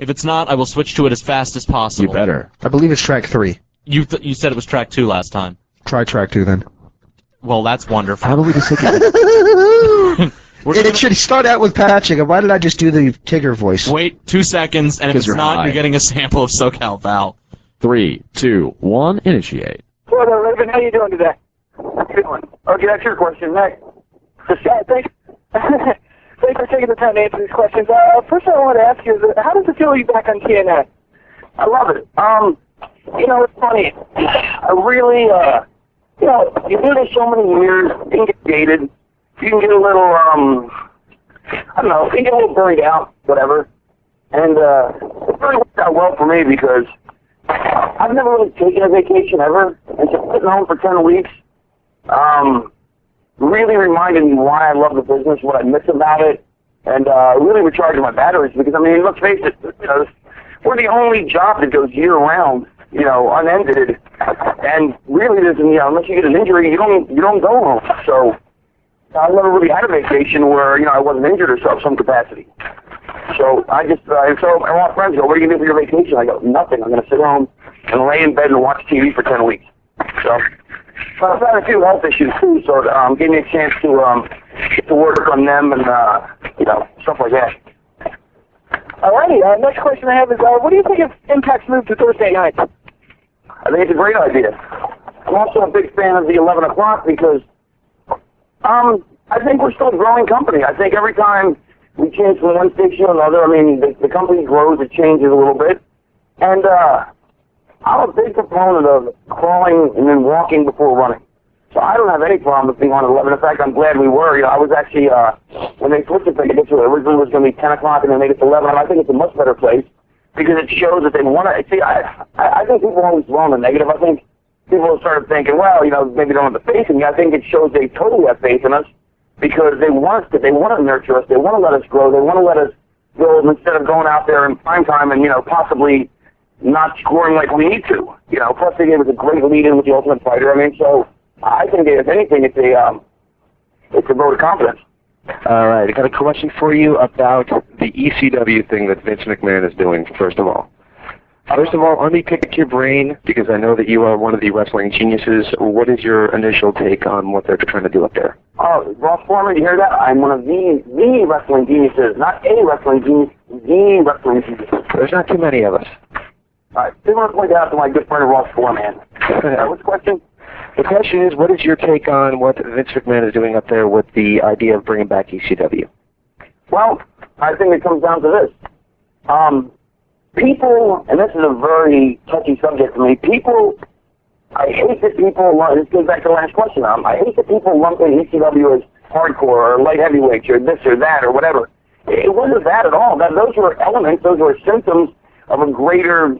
If it's not, I will switch to it as fast as possible. You better. I believe it's track 3. You said it was track 2 last time. Try track 2 then. Well, that's wonderful. How about we just take it? It should start out with Patrick. And why did I just do the Tigger voice? Wait 2 seconds, and if it's not, you're getting a sample of SoCal Val. 3, 2, 1, initiate. Hello there, Raven. How you doing today? Good one. Okay, that's your question. Next. Thanks. Thanks for taking the time to answer these questions. First thing I want to ask you is, how does it feel to be back on TNA? I love it. You know, it's funny. I really, you know, you do this so many years, you can get dated, you can get a little, I don't know, you can get a little buried out, whatever. And it really worked out well for me because I've never really taken a vacation ever, and just sitting home for 10 weeks really reminded me why I love the business, what I miss about it, and really recharged my batteries because, I mean, let's face it, you know, we're the only job that goes year-round, you know, unended, and really, there's, you know, unless you get an injury, you don't go home. So I never really had a vacation where, you know, I wasn't injured or so, some capacity. So I just, so I want friends go, what are you going to do for your vacation? I go, nothing. I'm going to sit home and lay in bed and watch TV for 10 weeks. So I've had a few health issues too, so it gave me a chance to get to work on them and, you know, stuff like that. Alrighty, next question I have is, what do you think of Impact's move to Thursday nights? I think it's a great idea. I'm also a big fan of the 11 o'clock because I think we're still a growing company. I think every time we change from one station to another, I mean, the company grows, it changes a little bit. And I'm a big proponent of crawling and then walking before running. So I don't have any problem with being on 11. In fact, I'm glad we were. You know, I was actually, when they switched it, it originally was going to be 10 o'clock and they made it to 11. And I think it's a much better place because it shows that they want to. See, I think people always dwell on the negative. I think people started thinking, well, you know, maybe they don't have the faith in me. I think it shows they totally have faith in us because they want us to. They want to nurture us. They want to let us grow. They want to let us build instead of going out there in prime time and, you know, possibly not scoring like we need to. You know, plus they gave us a great lead-in with the Ultimate Fighter. I mean, so I think if anything, it's a vote of confidence. All right, I got a question for you about the ECW thing that Vince McMahon is doing, first of all. First of all, let me pick your brain, because I know that you are one of the wrestling geniuses. What is your initial take on what they're trying to do up there? Oh, Ross Foreman, you hear that? I'm one of the wrestling geniuses, not a wrestling genius, the wrestling genius. There's not too many of us. All right, I want to point out to my good friend Ross Foreman. What's the question? The question is, what is your take on what Vince McMahon is doing up there with the idea of bringing back ECW? Well, I think it comes down to this. People, and this is a very touchy subject for me, people, I hate that people, this goes back to the last question, I hate that people lump in ECW as hardcore or light heavyweight or this or that or whatever. It wasn't that at all. Those were elements, those were symptoms of a greater,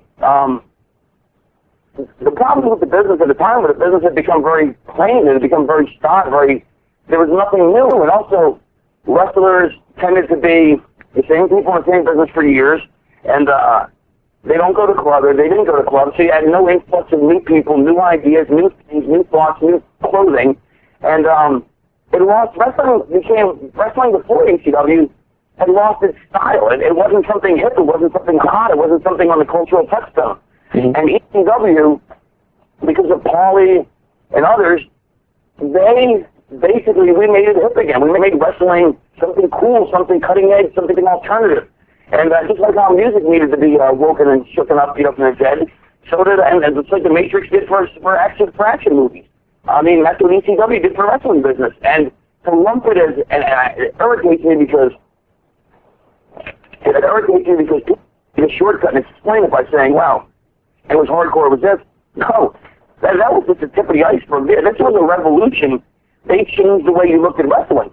the problem with the business at the time was the business had become very plain, it had become very stock, there was nothing new, and also wrestlers tended to be the same people in the same business for years, and they don't go to clubs, or they didn't go to clubs, so you had no influx of new people, new ideas, new things, new thoughts, new clothing, and it lost, wrestling before ECW had lost its style. It wasn't something hip, it wasn't something hot, it wasn't something on the cultural touchstone. Mm-hmm. And ECW, because of Paulie and others, we made it hip again. We made wrestling something cool, something cutting edge, something alternative. And just like how music needed to be woken and shooken up, beat up in its head, so did, and just like the Matrix did for action movies. I mean, that's what ECW did for wrestling business. And to lump it as, it irritates me because people get a shortcut and explain it by saying, wow, it was hardcore, it was this. No, that was just the tip of the iceberg. This was a revolution. They changed the way you looked at wrestling.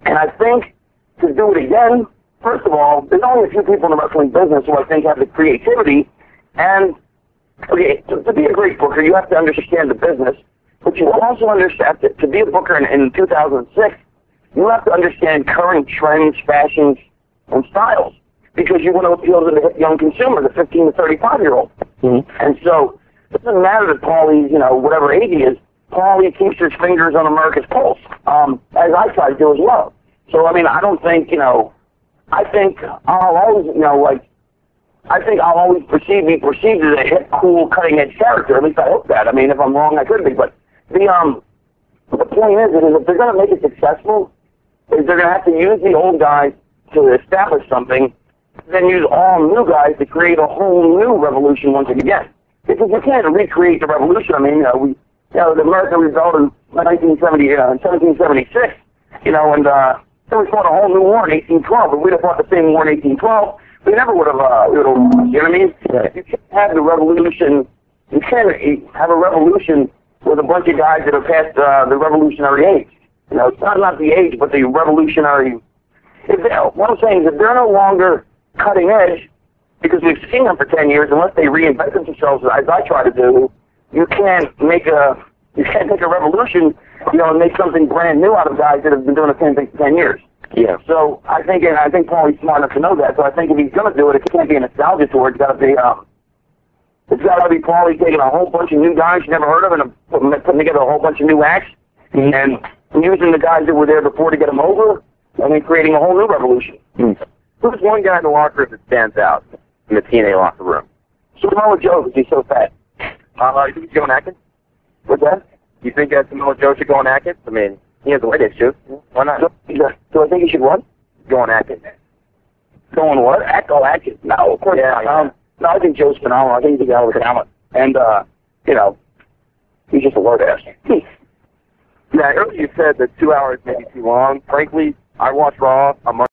And I think to do it again, first of all, there's only a few people in the wrestling business who I think have the creativity. And, okay, to be a great booker, you have to understand the business, but you also understand that to be a booker in 2006, you have to understand current trends, fashions, and styles, because you want to appeal to the young consumer, the 15 to 35-year-old. Mm-hmm. And so it doesn't matter that Paulie's, you know, whatever age he is, Paulie keeps his fingers on America's pulse, as I try to do as well. So, I mean, I don't think, you know, I think I'll always, you know, like, I think I'll always be perceived as a hip, cool, cutting-edge character. At least I hope that. I mean, if I'm wrong, I could be. But the point is if they're going to make it successful, is they're going to have to use the old guys to establish something, then use all new guys to create a whole new revolution once again. Because you can't recreate the revolution. I mean, the America rebelled in 1776, and then we fought a whole new war in 1812. If we'd have fought the same war in 1812, we never would have, you know what I mean? Right. You can't have the revolution, you can't have a revolution with a bunch of guys that are past the revolutionary age. You know, it's not the age, but the revolutionary. What I'm saying is, if they're no longer cutting edge, because we've seen them for 10 years, unless they reinvent themselves, as I try to do, you can't make a revolution, you know, and make something brand new out of guys that have been doing the same thing for 10 years. Yeah. So I think Paulie's smart enough to know that. So I think if he's going to do it, it can't be a nostalgia tour. It's got to be Paulie taking a whole bunch of new guys you never heard of and putting together a whole bunch of new acts and using the guys that were there before to get them over, and then creating a whole new revolution. Who's one guy in the locker room that stands out in the TNA locker room? Samoa Joe, because he's so fat. You think he's going Atkins? What's that? You think Samoa Joe should go on Atkins? I mean, he has a weight issue. Why not? Do I think he should what? Go on Atkins. Go on what? Atkins? No, of course not. No, I think Joe's phenomenal. I think he's a hell of a talent. And, you know, he's just a word ass. Yeah, earlier you said that 2 hours may be too long. Frankly, I watch Raw a month.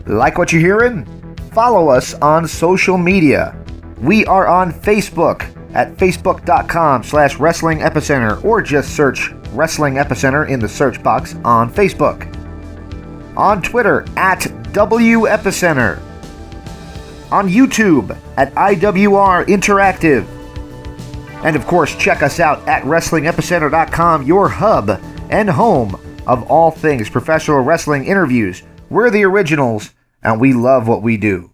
Like what you're hearing? Follow us on social media. We are on Facebook at facebook.com/Wrestling Epicenter, or just search Wrestling Epicenter in the search box on Facebook. On Twitter at WEpicenter. On YouTube at IWR Interactive. And of course, check us out at WrestlingEpicenter.com, your hub and home of all things professional wrestling interviews. We're the originals, and we love what we do.